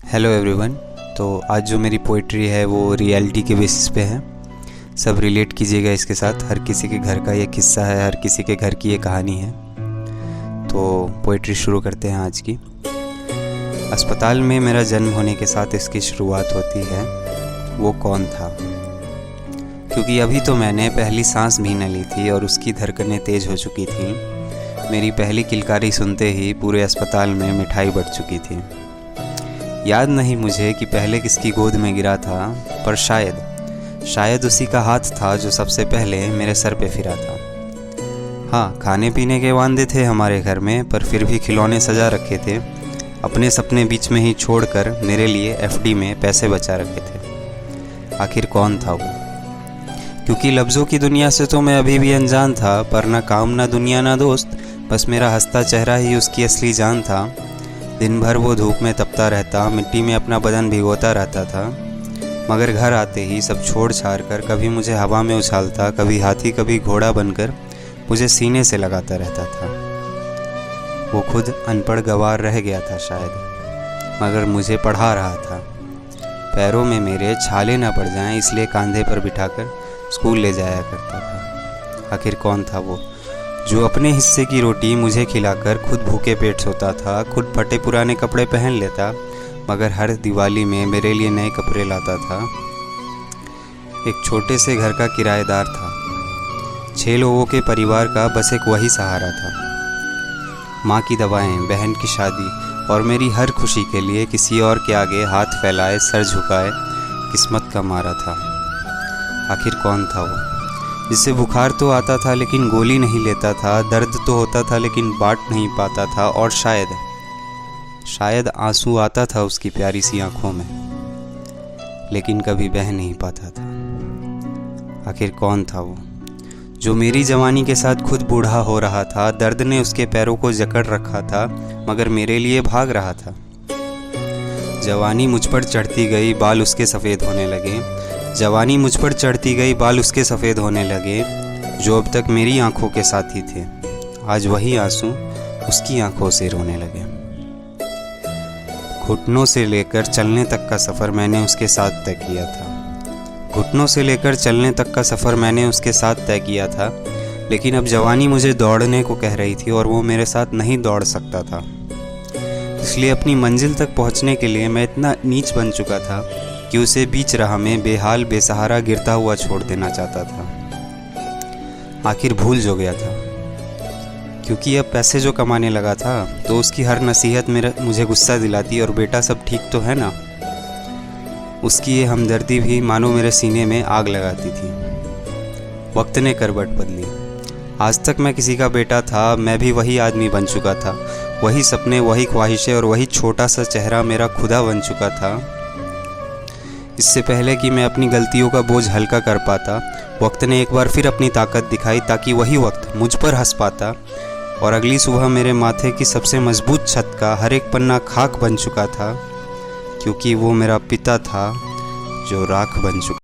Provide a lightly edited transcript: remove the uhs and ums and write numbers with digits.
Hello everyone. तो आज जो मेरी पोइट्री है वो रियलिटी के बेसिस पे है। सब रिलेट कीजिएगा इसके साथ। हर किसी के घर का ये किस्सा है, हर किसी के घर की ये कहानी है। तो पोइट्री शुरू करते हैं आज की। अस्पताल में मेरा जन्म होने के साथ इसकी शुरुआत होती है। वो कौन था? क्योंकि अभी तो मैंने पहली सांस भी न ली थी और उसकी धड़कनें तेज़ हो चुकी थी। मेरी पहली किलकारी सुनते ही पूरे अस्पताल में मिठाई बढ़ चुकी थी। याद नहीं मुझे कि पहले किसकी गोद में गिरा था, पर शायद उसी का हाथ था जो सबसे पहले मेरे सर पे फिरा था। हाँ, खाने पीने के वांदे थे हमारे घर में, पर फिर भी खिलौने सजा रखे थे। अपने सपने बीच में ही छोड़कर मेरे लिए एफडी में पैसे बचा रखे थे। आखिर कौन था वो? क्योंकि लफ्ज़ों की दुनिया से तो मैं अभी भी अनजान था, पर ना काम ना दुनिया ना दोस्त, बस मेरा हंसता चेहरा ही उसकी असली जान था। दिन भर वो धूप में तपता रहता, मिट्टी में अपना बदन भिगोता रहता था, मगर घर आते ही सब छोड़ छाड़ कर कभी मुझे हवा में उछालता, कभी हाथी कभी घोड़ा बनकर मुझे सीने से लगाता रहता था। वो खुद अनपढ़ गंवार रह गया था शायद, मगर मुझे पढ़ा रहा था। पैरों में मेरे छाले ना पड़ जाएं, इसलिए कंधे पर बिठाकर स्कूल ले जाया करता था। आखिर कौन था वो जो अपने हिस्से की रोटी मुझे खिलाकर खुद भूखे पेट सोता था, खुद फटे पुराने कपड़े पहन लेता, मगर हर दिवाली में मेरे लिए नए कपड़े लाता था। एक छोटे से घर का किराएदार था। 6 लोगों के परिवार का बस एक वही सहारा था। माँ की दवाएं, बहन की शादी और मेरी हर खुशी के लिए किसी और के आगे हाथ फैलाए, सर झुकाए किस्मत का मारा था। आखिर कौन था वो जिससे बुखार तो आता था लेकिन गोली नहीं लेता था, दर्द तो होता था लेकिन बांट नहीं पाता था, और शायद आंसू आता था उसकी प्यारी सी आंखों में, लेकिन कभी बह नहीं पाता था। आखिर कौन था वो जो मेरी जवानी के साथ खुद बूढ़ा हो रहा था? दर्द ने उसके पैरों को जकड़ रखा था, मगर मेरे लिए भाग रहा था। जवानी मुझ पर चढ़ती गई, बाल उसके सफ़ेद होने लगे। जवानी मुझ पर चढ़ती गई, बाल उसके सफ़ेद होने लगे, जो अब तक मेरी आंखों के साथी थे। आज वही आंसू उसकी आंखों से रोने लगे। घुटनों से लेकर चलने तक का सफ़र मैंने उसके साथ तय किया था। घुटनों से लेकर चलने तक का सफ़र मैंने उसके साथ तय किया था, लेकिन अब जवानी मुझे दौड़ने को कह रही थी और वो मेरे साथ नहीं दौड़ सकता था। इसलिए अपनी मंजिल तक पहुंचने के लिए मैं इतना नीच बन चुका था कि उसे बीच राह में बेहाल बेसहारा गिरता हुआ छोड़ देना चाहता था। आखिर भूल जो गया था, क्योंकि अब पैसे जो कमाने लगा था तो उसकी हर नसीहत मुझे गुस्सा दिलाती, और बेटा सब ठीक तो है ना, उसकी ये हमदर्दी भी मानो मेरे सीने में आग लगाती थी। वक्त ने करवट बदली। आज तक मैं किसी का बेटा था, मैं भी वही आदमी बन चुका था। वही सपने, वही ख्वाहिशें और वही छोटा सा चेहरा मेरा खुदा बन चुका था। इससे पहले कि मैं अपनी गलतियों का बोझ हल्का कर पाता, वक्त ने एक बार फिर अपनी ताकत दिखाई, ताकि वही वक्त मुझ पर हंस पाता, और अगली सुबह मेरे माथे की सबसे मजबूत छत का हर एक पन्ना खाक बन चुका था, क्योंकि वो मेरा पिता था जो राख बन चुका।